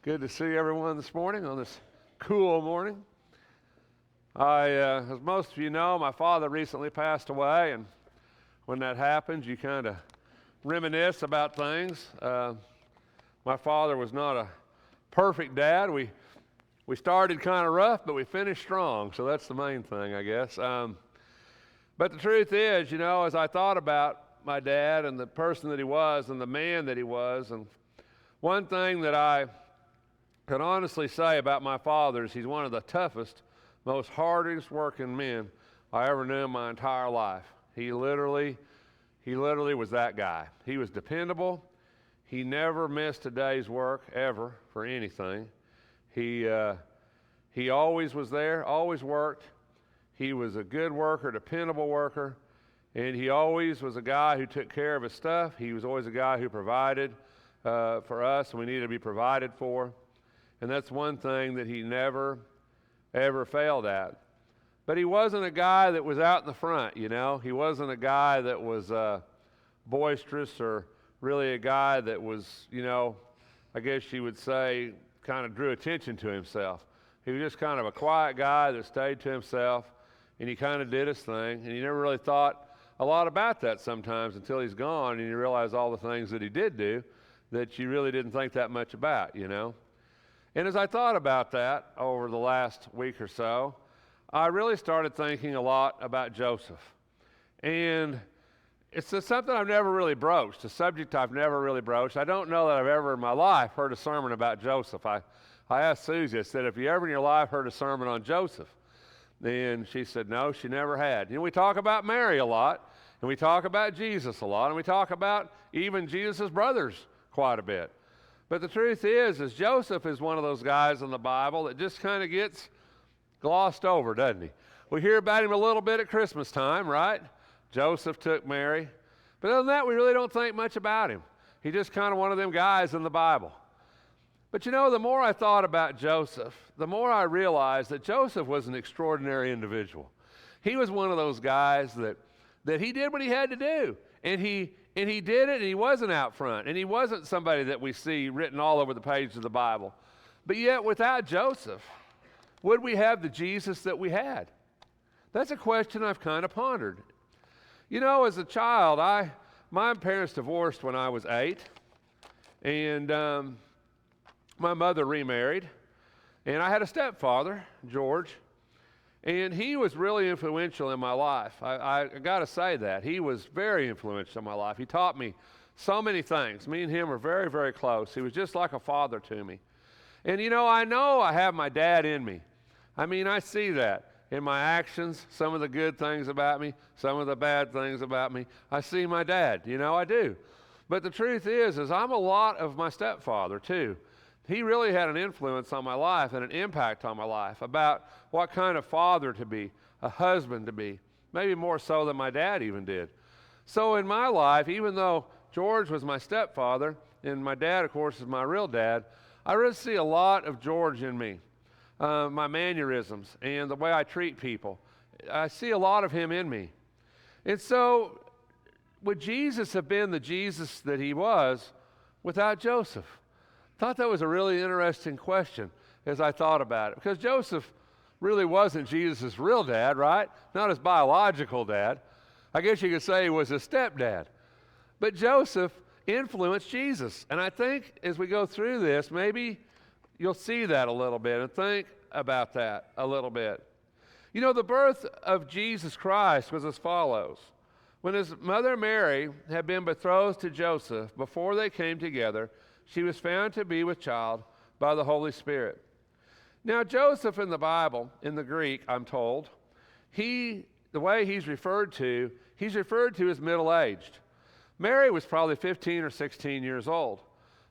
Good to see everyone this morning on this cool morning. As most of you know, my father recently passed away, and when that happens, you kind of reminisce about things. My father was not a perfect dad. We started kind of rough, but we finished strong, so that's the main thing, I guess. But the truth is, as I thought about my dad and the person that he was and the man that he was, and one thing that I can honestly say about my father is he's one of the toughest, most hardest working men I ever knew in my entire life. He literally was that guy. He was dependable. He never missed a day's work ever for anything. He always was there, always worked. He was a good worker, dependable worker, and he always was a guy who took care of his stuff. He was always a guy who provided for us, and we needed to be provided for. And that's one thing that he never, ever failed at. But he wasn't a guy that was out in the front, He wasn't a guy that was boisterous or really a guy that was, I guess you would say, kind of drew attention to himself. He was just kind of a quiet guy that stayed to himself, and he kind of did his thing. And you never really thought a lot about that sometimes until he's gone, and you realize all the things that he did do that you really didn't think that much about, And as I thought about that over the last week or so, I really started thinking a lot about Joseph. And it's just something I've never really broached, a subject I've never really broached. I don't know that I've ever in my life heard a sermon about Joseph. I asked Susie, I said, have you ever in your life heard a sermon on Joseph? And she said, no, she never had. We talk about Mary a lot, and we talk about Jesus a lot, and we talk about even Jesus' brothers quite a bit. But the truth is Joseph is one of those guys in the Bible that just kind of gets glossed over, doesn't he? We hear about him a little bit at Christmas time, right? Joseph took Mary. But other than that, we really don't think much about him. He's just kind of one of them guys in the Bible. But the more I thought about Joseph, the more I realized that Joseph was an extraordinary individual. He was one of those guys that he did what he had to do. And he did it, and he wasn't out front, and he wasn't somebody that we see written all over the page of the Bible. But yet, without Joseph, would we have the Jesus that we had? That's a question I've kind of pondered. As a child, my parents divorced when I was 8, and my mother remarried, and I had a stepfather, George, and he was really influential in my life. I got to say that. He was very influential in my life. He taught me so many things. Me and him were very, very close. He was just like a father to me. And I know I have my dad in me. I see that in my actions, some of the good things about me, some of the bad things about me. I see my dad, I do. But the truth is I'm a lot of my stepfather too. He really had an influence on my life and an impact on my life about what kind of father to be, a husband to be, maybe more so than my dad even did. So in my life, even though George was my stepfather, and my dad, of course, is my real dad, I really see a lot of George in me, my mannerisms and the way I treat people. I see a lot of him in me. And so would Jesus have been the Jesus that he was without Joseph? I thought that was a really interesting question as I thought about it, because Joseph really wasn't Jesus' real dad, right? Not his biological dad. I guess you could say he was his stepdad. But Joseph influenced Jesus. And I think as we go through this, maybe you'll see that a little bit and think about that a little bit. The birth of Jesus Christ was as follows. When his mother Mary had been betrothed to Joseph, before they came together, she was found to be with child by the Holy Spirit. Now, Joseph in the Bible, in the Greek, I'm told, the way he's referred to as middle-aged. Mary was probably 15 or 16 years old.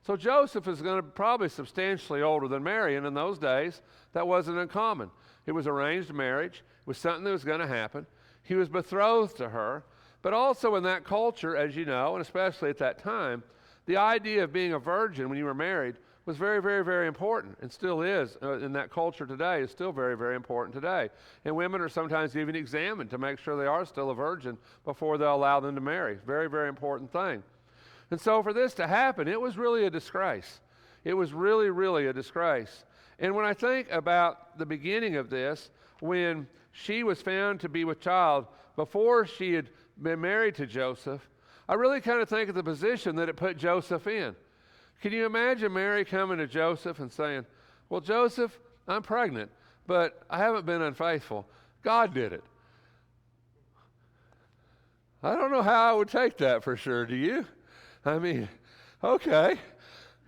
So Joseph is going to probably substantially older than Mary, and in those days, that wasn't uncommon. It was arranged marriage. It was something that was going to happen. He was betrothed to her, but also in that culture, as you know, and especially at that time, the idea of being a virgin when you were married was very, very, very important, and still is in that culture today, is still very, very important today. And women are sometimes even examined to make sure they are still a virgin before they'll allow them to marry. Very, very important thing. And so for this to happen, it was really a disgrace. It was really, really a disgrace. And when I think about the beginning of this, when she was found to be with child before she had been married to Joseph, I really kind of think of the position that it put Joseph in. Can you imagine Mary coming to Joseph and saying, well, Joseph, I'm pregnant, but I haven't been unfaithful. God did it. I don't know how I would take that for sure. Do you? I mean, okay.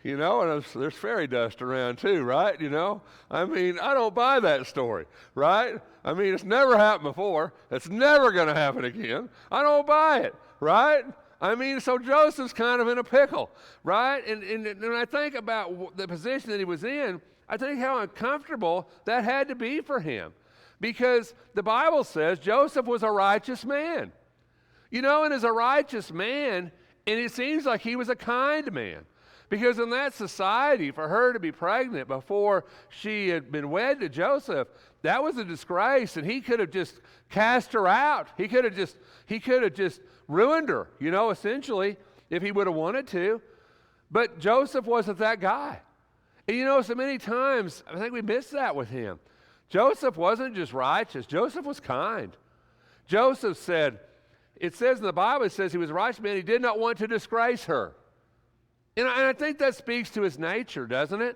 You know, and there's fairy dust around too, right? You know? I mean, I don't buy that story, right? I mean, it's never happened before. It's never going to happen again. I don't buy it, right? I mean, so Joseph's kind of in a pickle, right? And when I think about the position that he was in, I think how uncomfortable that had to be for him. Because the Bible says Joseph was a righteous man. You know, and as a righteous man, and it seems like he was a kind man. Because in that society, for her to be pregnant before she had been wed to Joseph, that was a disgrace, and he could have just cast her out. He could have just ruined her, you know, essentially, if he would have wanted to. But Joseph wasn't that guy. And you know, so many times, I think we miss that with him. Joseph wasn't just righteous. Joseph was kind. Joseph said, it says in the Bible, it says he was a righteous man. He did not want to disgrace her. And I think that speaks to his nature, doesn't it?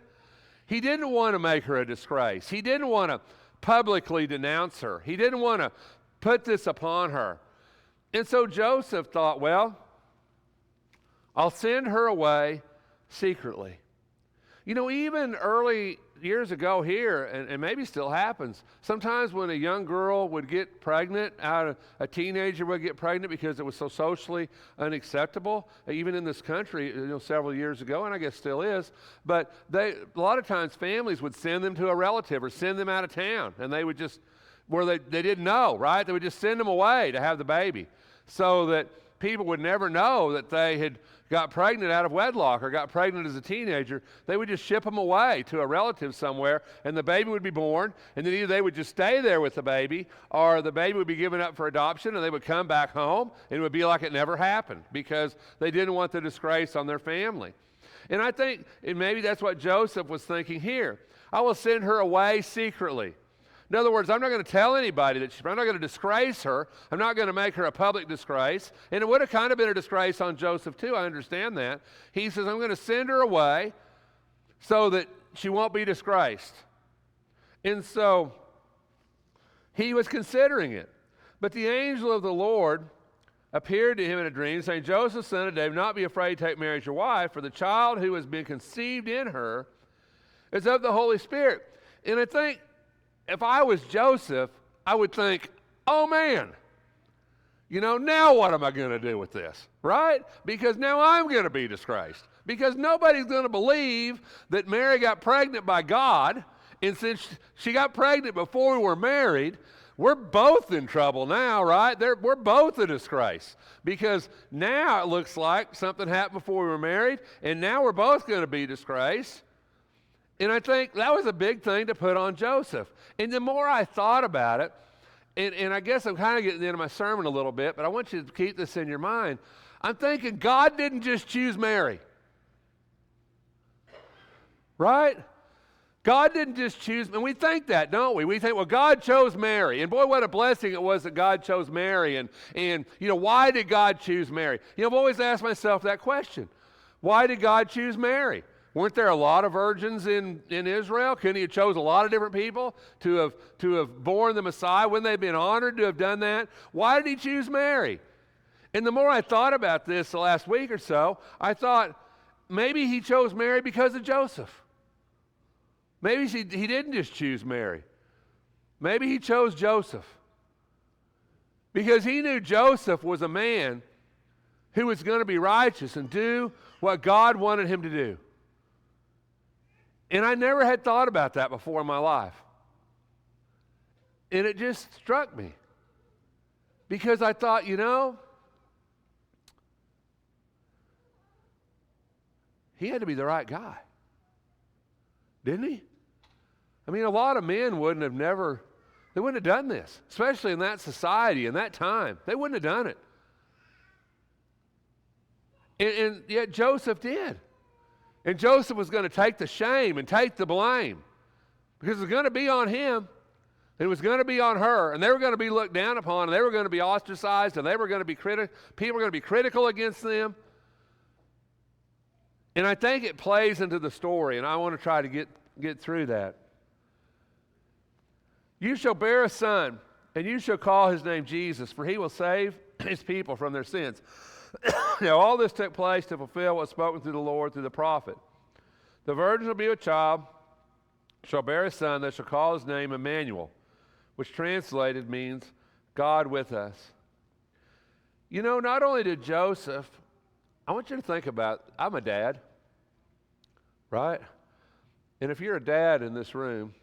He didn't want to make her a disgrace. He didn't want to publicly denounce her. He didn't want to put this upon her. And so Joseph thought, well, I'll send her away secretly. You know, even early years ago here, and maybe still happens, sometimes when a young girl would get pregnant, a teenager would get pregnant because it was so socially unacceptable, even in this country, you know, several years ago, and I guess still is, but a lot of times families would send them to a relative or send them out of town, and they would just, where they didn't know, right? They would just send them away to have the baby so that people would never know that they had got pregnant out of wedlock or got pregnant as a teenager. They would just ship them away to a relative somewhere, and the baby would be born, and then either they would just stay there with the baby, or the baby would be given up for adoption, and they would come back home, and it would be like it never happened because they didn't want the disgrace on their family. And I think, and maybe that's what Joseph was thinking here. I will send her away secretly. In other words, I'm not going to tell anybody I'm not going to disgrace her. I'm not going to make her a public disgrace. And it would have kind of been a disgrace on Joseph too. I understand that. He says, I'm going to send her away so that she won't be disgraced. And so he was considering it. But the angel of the Lord appeared to him in a dream, saying, Joseph, son of David, not be afraid to take Mary as your wife, for the child who has been conceived in her is of the Holy Spirit. And I think, if I was Joseph, I would think, oh man, you know, now what am I going to do with this, right? Because now I'm going to be disgraced. Because nobody's going to believe that Mary got pregnant by God, and since she got pregnant before we were married, we're both in trouble now, right? We're both a disgrace. Because now it looks like something happened before we were married, and now we're both going to be disgraced. And I think that was a big thing to put on Joseph. And the more I thought about it, and I guess I'm kind of getting into my sermon a little bit, but I want you to keep this in your mind. I'm thinking God didn't just choose Mary. Right? God didn't just choose, and we think that, don't we? We think, well, God chose Mary. And boy, what a blessing it was that God chose Mary. And you know, why did God choose Mary? You know, I've always asked myself that question. Why did God choose Mary? Weren't there a lot of virgins in Israel? Couldn't he have chose a lot of different people to have borne the Messiah? Wouldn't they have been honored to have done that? Why did he choose Mary? And the more I thought about this the last week or so, I thought maybe he chose Mary because of Joseph. Maybe he didn't just choose Mary. Maybe he chose Joseph because he knew Joseph was a man who was going to be righteous and do what God wanted him to do. And I never had thought about that before in my life. And it just struck me. Because I thought, you know, he had to be the right guy. Didn't he? I mean, a lot of men wouldn't have done this, especially in that society, in that time. They wouldn't have done it. And yet Joseph did. And Joseph was going to take the shame and take the blame because it was going to be on him. It was going to be on her, and they were going to be looked down upon, and they were going to be ostracized, and they were going to be people were going to be critical against them. And I think it plays into the story, and I want to try to get through that. You shall bear a son, and you shall call his name Jesus, for he will save his people from their sins. Now, all this took place to fulfill what was spoken through the Lord through the prophet. The virgin will be a child, shall bear a son, that shall call his name Emmanuel, which translated means God with us. You know, not only did Joseph, I want you to think about, I'm a dad, right? And if you're a dad in this room,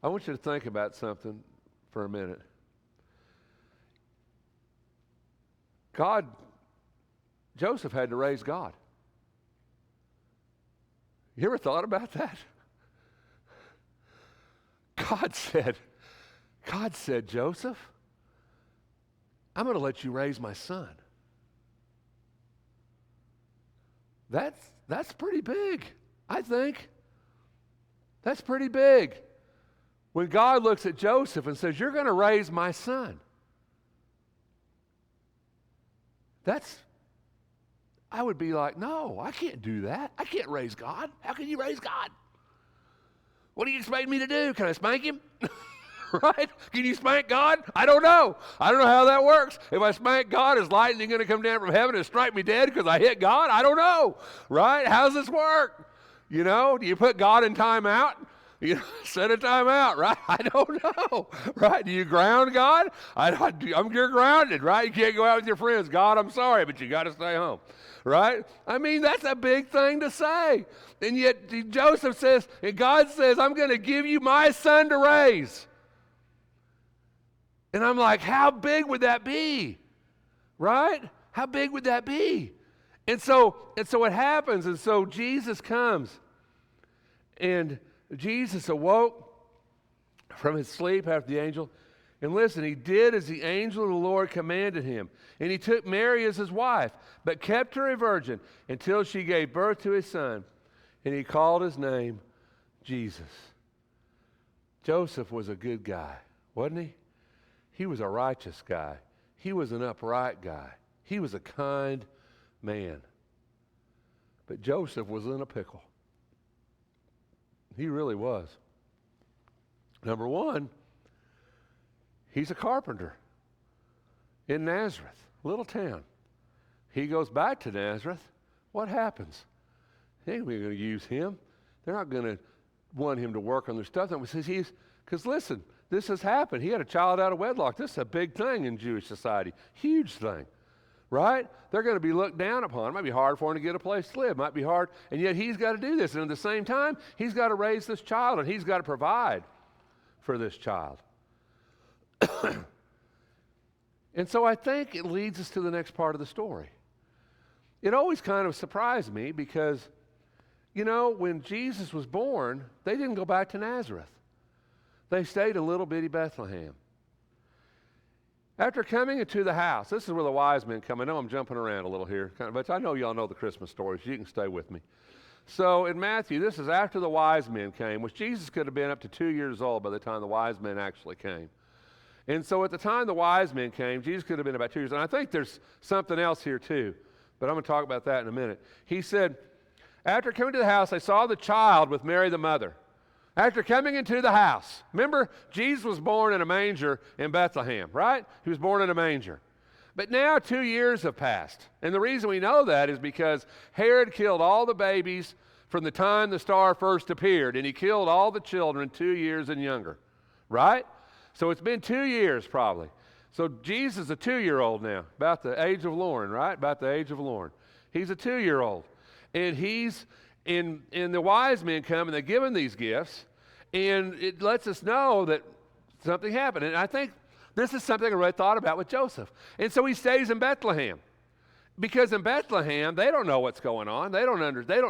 I want you to think about something for a minute. Joseph had to raise God. You ever thought about that? God said, Joseph, I'm going to let you raise my son. That's pretty big, I think. That's pretty big. When God looks at Joseph and says, you're going to raise my son. I would be like, no, I can't do that. I can't raise God. How can you raise God? What do you expect me to do? Can I spank him? Right? Can you spank God? I don't know. I don't know how that works. If I spank God, is lightning going to come down from heaven and strike me dead because I hit God? I don't know. Right? How does this work? You know, do you put God in timeout? You know, set a timeout, right? I don't know, right? Do you ground God? You're grounded, right? You can't go out with your friends. God, I'm sorry, but you got to stay home, right? I mean, that's a big thing to say. And yet Joseph says, and God says, I'm going to give you my son to raise. And I'm like, how big would that be? Right? How big would that be? And so it happens. And so Jesus comes, and Jesus awoke from his sleep after the angel. And listen, he did as the angel of the Lord commanded him. And he took Mary as his wife, but kept her a virgin until she gave birth to his son. And he called his name Jesus. Joseph was a good guy, wasn't he? He was a righteous guy. He was an upright guy. He was a kind man. But Joseph was in a pickle. He really was. Number one, he's a carpenter in Nazareth, little town. He goes back to Nazareth. What happens? They ain't going to use him. They're not going to want him to work on their stuff. Because listen, this has happened. He had a child out of wedlock. This is a big thing in Jewish society. Huge thing. Right? They're going to be looked down upon. It might be hard for him to get a place to live. It might be hard. And yet he's got to do this. And at the same time, he's got to raise this child, and he's got to provide for this child. And so I think it leads us to the next part of the story. It always kind of surprised me because, you know, when Jesus was born, they didn't go back to Nazareth. They stayed in little bitty Bethlehem. After coming into the house, this is where the wise men come. I know I'm jumping around a little here, but I know y'all know the Christmas stories. You can stay with me. So in Matthew, this is after the wise men came, which Jesus could have been up to 2 years old by the time the wise men actually came. And so at the time the wise men came, Jesus could have been about 2 years. And I think there's something else here too, but I'm going to talk about that in a minute. He said, after coming to the house, I saw the child with Mary the mother. After coming into the house, remember, Jesus was born in a manger in Bethlehem, right? He was born in a manger. But now 2 years have passed. And the reason we know that is because Herod killed all the babies from the time the star first appeared, and he killed all the children 2 years and younger, right? So it's been 2 years probably. So Jesus is a 2-year-old now, about the age of Lauren, right? About the age of Lauren. He's a 2-year-old. And he's in the wise men come and they give him these gifts, and it lets us know that something happened. And I think this is something I really thought about with Joseph. And so he stays in Bethlehem. Because in Bethlehem, they don't know what's going on. They don't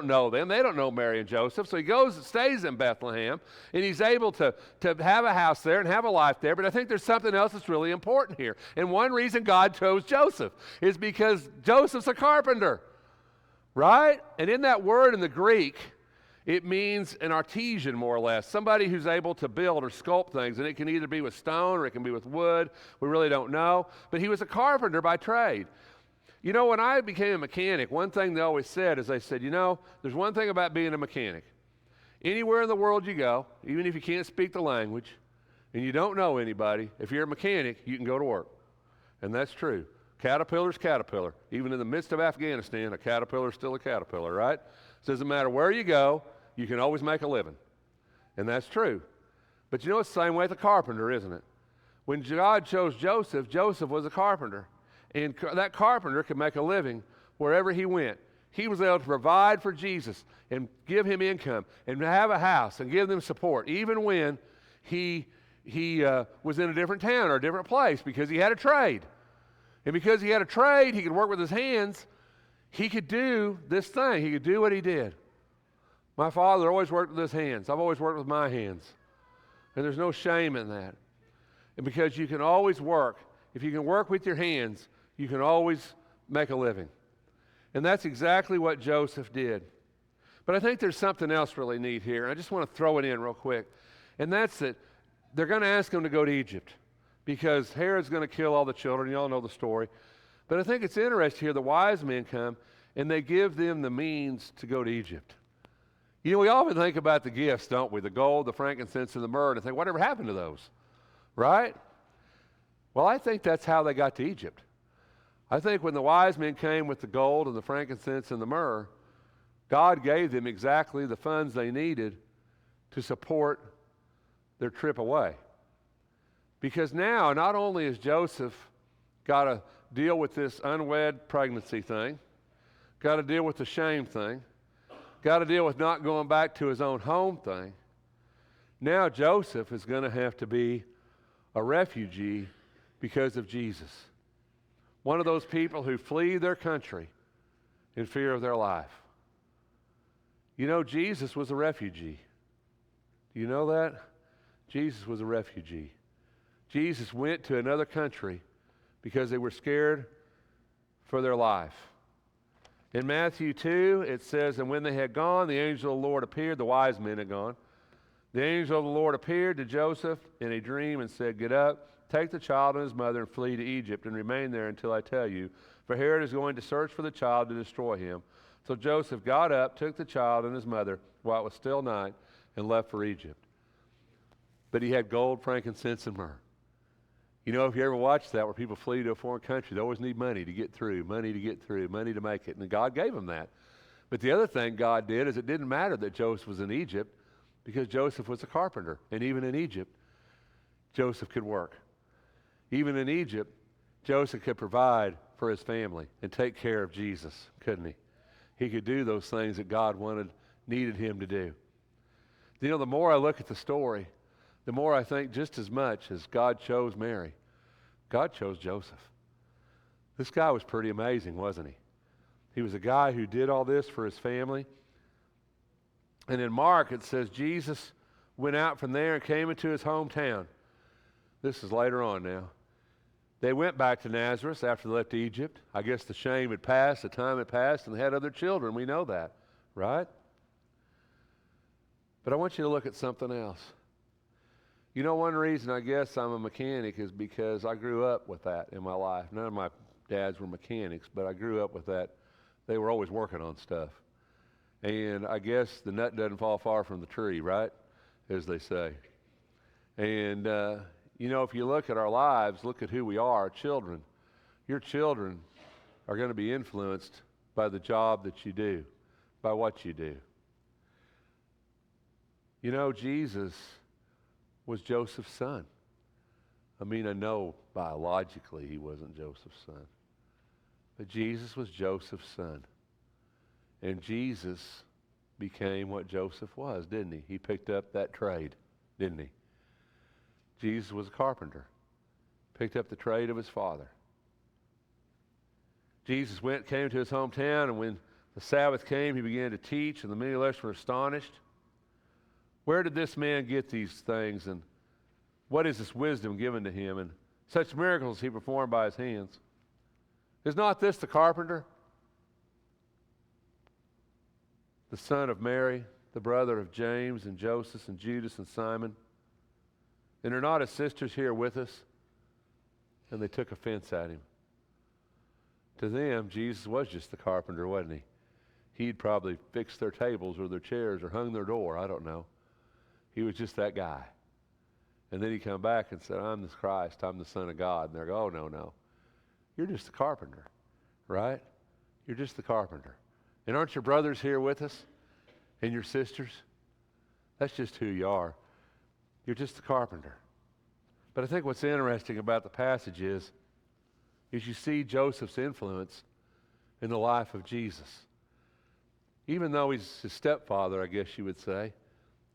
know them. They don't know Mary and Joseph. So he goes and stays in Bethlehem, and he's able to have a house there and have a life there. But I think there's something else that's really important here. And one reason God chose Joseph is because Joseph's a carpenter. right? And in that word in the Greek, it means an artisan, more or less, somebody who's able to build or sculpt things. And it can either be with stone or it can be with wood. We really don't know. But he was a carpenter by trade. You know, when I became a mechanic, one thing they always said is they said, you know, there's one thing about being a mechanic. Anywhere in the world you go, even if you can't speak the language and you don't know anybody, if you're a mechanic, you can go to work. And that's true. Caterpillar's caterpillar. Even in the midst of Afghanistan, a caterpillar's still a caterpillar, right? It doesn't matter where you go, you can always make a living. And that's true. But you know, it's the same way with a carpenter, isn't it? When God chose Joseph, Joseph was a carpenter. And that carpenter could make a living wherever he went. He was able to provide for Jesus and give him income and have a house and give them support, even when he was in a different town or a different place, because he had a trade. And because he had a trade, he could work with his hands. He could do this thing. He could do what he did. My father always worked with his hands. I've always worked with my hands. And there's no shame in that. And because you can always work. If you can work with your hands, you can always make a living. And that's exactly what Joseph did. But I think there's something else really neat here. I just want to throw it in real quick. And that's that they're going to ask him to go to Egypt because Herod's going to kill all the children. You all know the story. But I think it's interesting here. The wise men come and they give them the means to go to Egypt. You know, we often think about the gifts, don't we? The gold, the frankincense, and the myrrh, and think, whatever happened to those? Right? Well, I think that's how they got to Egypt. I think when the wise men came with the gold and the frankincense and the myrrh, God gave them exactly the funds they needed to support their trip away. Because now, not only has Joseph got to deal with this unwed pregnancy thing, got to deal with the shame thing, got to deal with not going back to his own home thing, now Joseph is going to have to be a refugee because of Jesus. One of those people who flee their country in fear of their life. You know, Jesus was a refugee. Do you know that? Jesus was a refugee. Jesus went to another country because they were scared for their life. In Matthew 2, it says, and when they had gone, the angel of the Lord appeared. The wise men had gone. The angel of the Lord appeared to Joseph in a dream and said, get up, take the child and his mother and flee to Egypt and remain there until I tell you. For Herod is going to search for the child to destroy him. So Joseph got up, took the child and his mother while it was still night, and left for Egypt. But he had gold, frankincense, and myrrh. You know, if you ever watch that where people flee to a foreign country, they always need money to get through, money to get through, money to make it. And God gave them that. But the other thing God did is it didn't matter that Joseph was in Egypt because Joseph was a carpenter. And even in Egypt, Joseph could work. Even in Egypt, Joseph could provide for his family and take care of Jesus, couldn't he? He could do those things that God needed him to do. You know, the more I look at the story, the more I think just as much as God chose Mary, God chose Joseph. This guy was pretty amazing, wasn't he? He was a guy who did all this for his family. And in Mark, it says Jesus went out from there and came into his hometown. This is later on now. They went back to Nazareth after they left Egypt. I guess the shame had passed, the time had passed, and they had other children. We know that, right? But I want you to look at something else. You know, one reason I guess I'm a mechanic is because I grew up with that in my life. None of my dads were mechanics, but I grew up with that. They were always working on stuff. And I guess the nut doesn't fall far from the tree, right? As they say. And, you know, if you look at our lives, look at who we are, our children. Your children are going to be influenced by the job that you do, by what you do. You know, Jesus was Joseph's son. I mean, I know biologically he wasn't Joseph's son. But Jesus was Joseph's son. And Jesus became what Joseph was, didn't he? He picked up that trade, didn't he? Jesus was a carpenter. Picked up the trade of his father. Jesus came to his hometown, and when the Sabbath came, he began to teach, and the many lepers were astonished. Where did this man get these things, and what is this wisdom given to him, and such miracles he performed by his hands? Is not this the carpenter? the son of Mary, the brother of James and Joseph and Judas and Simon. And are not his sisters here with us? And they took offense at him. To them, Jesus was just the carpenter, wasn't he? He'd probably fixed their tables or their chairs or hung their door. I don't know. He was just that guy. And then he come back and said, I'm the Christ. I'm the Son of God. And they go, oh, no, no. You're just the carpenter, right? You're just the carpenter. And aren't your brothers here with us? And your sisters? That's just who you are. You're just the carpenter. But I think what's interesting about the passage is you see Joseph's influence in the life of Jesus. Even though he's his stepfather, I guess you would say.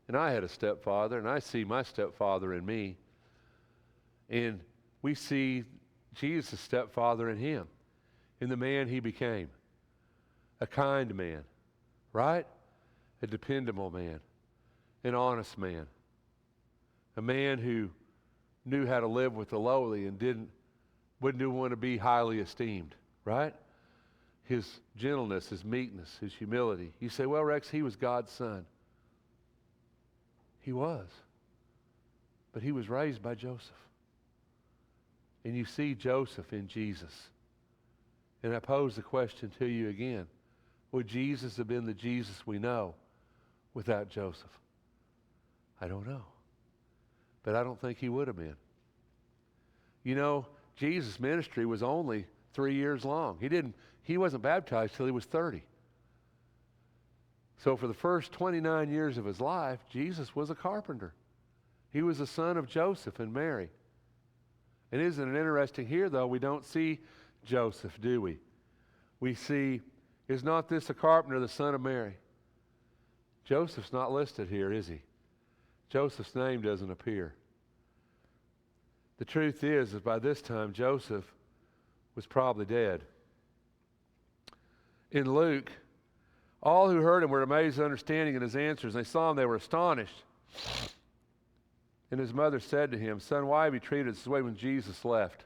And I had a stepfather, and I see my stepfather in me. And we see Jesus' stepfather in him, in the man he became. A kind man, right? A dependable man, an honest man. A man who knew how to live with the lowly and wouldn't want to be highly esteemed, right? His gentleness, his meekness, his humility. You say, well, Rex, he was God's son. He was. But he was raised by Joseph. And you see Joseph in Jesus. And I pose the question to you again. Would Jesus have been the Jesus we know without Joseph? I don't know. But I don't think he would have been. You know, Jesus' ministry was only 3 years long. He wasn't baptized till he was 30. So for the first 29 years of his life, Jesus was a carpenter. He was the son of Joseph and Mary. And isn't it interesting here, though, we don't see Joseph, do we? We see, is not this a carpenter, the son of Mary? Joseph's not listed here, is he? Joseph's name doesn't appear. The truth is by this time, Joseph was probably dead. In Luke, all who heard him were amazed at understanding in his answers. They saw him, they were astonished. And his mother said to him, son, why have you treated this way when Jesus left?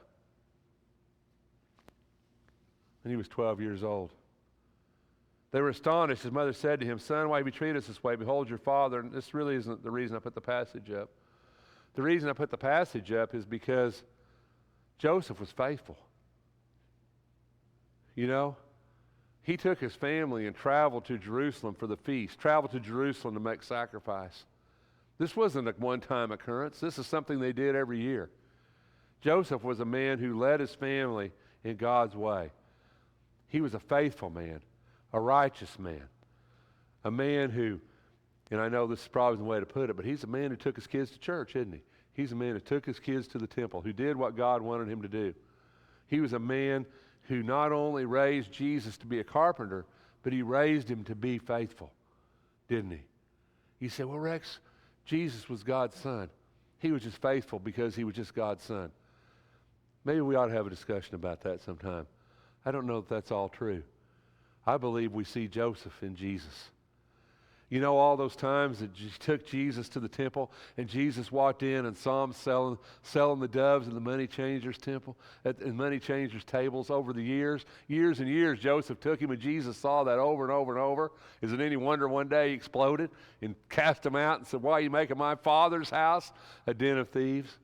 And he was 12 years old. They were astonished. His mother said to him, son, why have you treated us this way? Behold your father. And this really isn't the reason I put the passage up. The reason I put the passage up is because Joseph was faithful. You know, he took his family and traveled to Jerusalem for the feast, traveled to Jerusalem to make sacrifice. This wasn't a one-time occurrence. This is something they did every year. Joseph was a man who led his family in God's way. He was a faithful man, a righteous man, a man who, and I know this is probably the way to put it, but he's a man who took his kids to church, isn't he? He's a man who took his kids to the temple, who did what God wanted him to do. He was a man who not only raised Jesus to be a carpenter, but he raised him to be faithful, didn't he? You say, well, Rex, Jesus was God's son. He was just faithful because he was just God's son. Maybe we ought to have a discussion about that sometime. I don't know if that's all true. I believe we see Joseph in Jesus. You know, all those times that took Jesus to the temple and Jesus walked in and saw him selling the doves in the money changers' temple, and money changers' tables over the years and years. Joseph took him, and Jesus saw that over and over and over. Is it any wonder one day he exploded and cast him out and said, why are you making my father's house a den of thieves?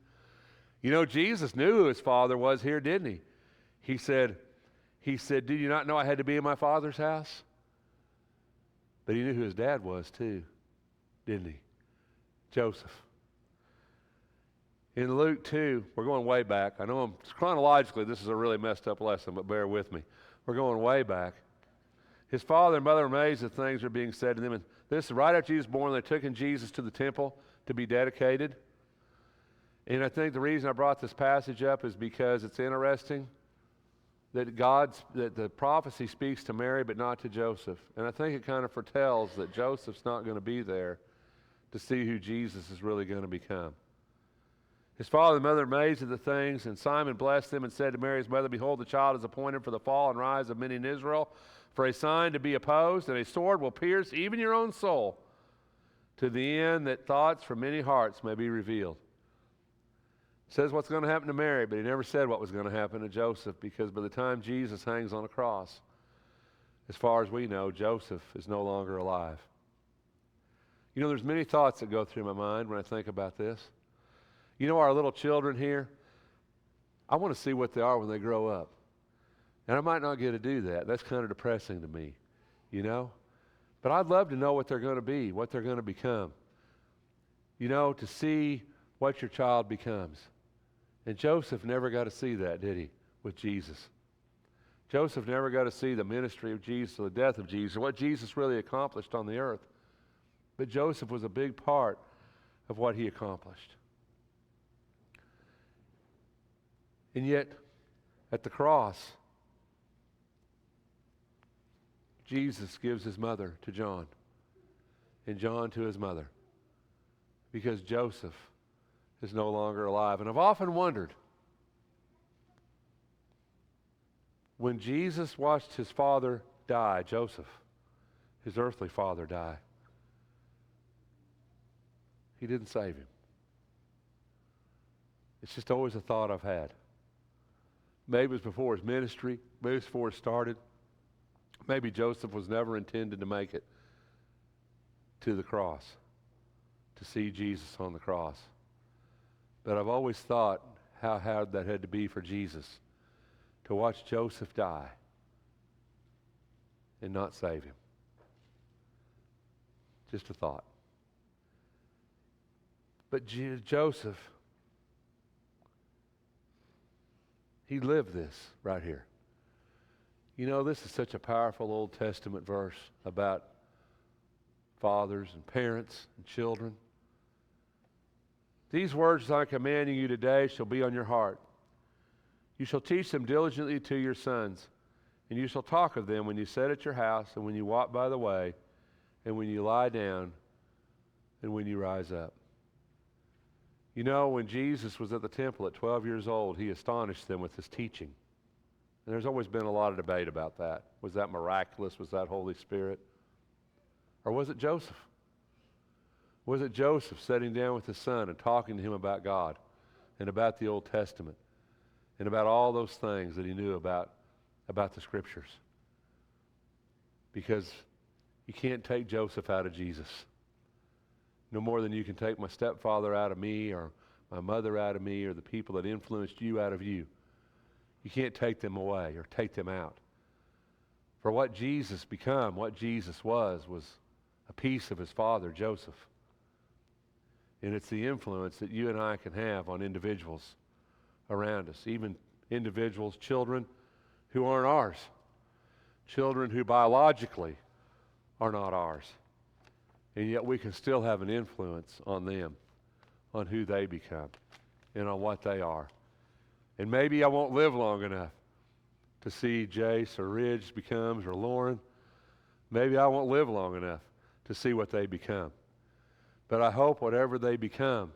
You know, Jesus knew who his father was here, didn't he? He said, did you not know I had to be in my father's house? But he knew who his dad was too, didn't he? Joseph. In Luke 2, we're going way back. I know chronologically this is a really messed up lesson, but bear with me. We're going way back. His father and mother were amazed at things that are being said to them. And this is right after Jesus was born. They took in Jesus to the temple to be dedicated. And I think the reason I brought this passage up is because it's interesting that the prophecy speaks to Mary but not to Joseph. And I think it kind of foretells that Joseph's not going to be there to see who Jesus is really going to become. His father and mother amazed at the things, and Simon blessed them and said to Mary's mother, behold, the child is appointed for the fall and rise of many in Israel, for a sign to be opposed, and a sword will pierce even your own soul, to the end that thoughts from many hearts may be revealed. Says what's going to happen to Mary, but he never said what was going to happen to Joseph, because by the time Jesus hangs on a cross, as far as we know, Joseph is no longer alive. You know, there's many thoughts that go through my mind when I think about this. You know, our little children here, I want to see what they are when they grow up. And I might not get to do that. That's kind of depressing to me, you know. But I'd love to know what they're going to be, what they're going to become. You know, to see what your child becomes. And Joseph never got to see that, did he, with Jesus? Joseph never got to see the ministry of Jesus or the death of Jesus or what Jesus really accomplished on the earth. But Joseph was a big part of what he accomplished. And yet, at the cross, Jesus gives his mother to John, and John to his mother, because Joseph is no longer alive. And I've often wondered, when Jesus watched his father die, Joseph, his earthly father, die, he didn't save him. It's just always a thought I've had. Maybe it was before his ministry, maybe it was before it started. Maybe Joseph was never intended to make it to the cross, to see Jesus on the cross. But I've always thought how hard that had to be for Jesus to watch Joseph die and not save him. Just a thought. But Joseph, he lived this right here. You know, this is such a powerful Old Testament verse about fathers and parents and children. These words I'm commanding you today shall be on your heart. You shall teach them diligently to your sons, and you shall talk of them when you sit at your house, and when you walk by the way, and when you lie down, and when you rise up. You know, when Jesus was at the temple at 12 years old, he astonished them with his teaching. And there's always been a lot of debate about that. Was that miraculous? Was that Holy Spirit? Or was it Joseph? Was it Joseph sitting down with his son and talking to him about God and about the Old Testament and about all those things that he knew about the Scriptures? Because you can't take Joseph out of Jesus. No more than you can take my stepfather out of me or my mother out of me or the people that influenced you out of you. You can't take them away or take them out. For what Jesus became, what Jesus was a piece of his father, Joseph. And it's the influence that you and I can have on individuals around us, even individuals, children who aren't ours, children who biologically are not ours. And yet we can still have an influence on them, on who they become, and on what they are. And maybe I won't live long enough to see Jace or Ridge becomes or Lauren. Maybe I won't live long enough to see what they become. But I hope whatever they become,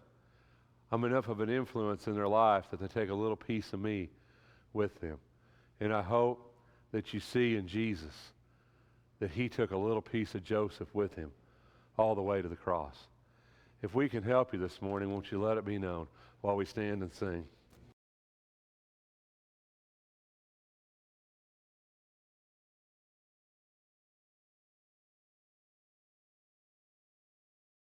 I'm enough of an influence in their life that they take a little piece of me with them. And I hope that you see in Jesus that he took a little piece of Joseph with him all the way to the cross. If we can help you this morning, won't you let it be known while we stand and sing?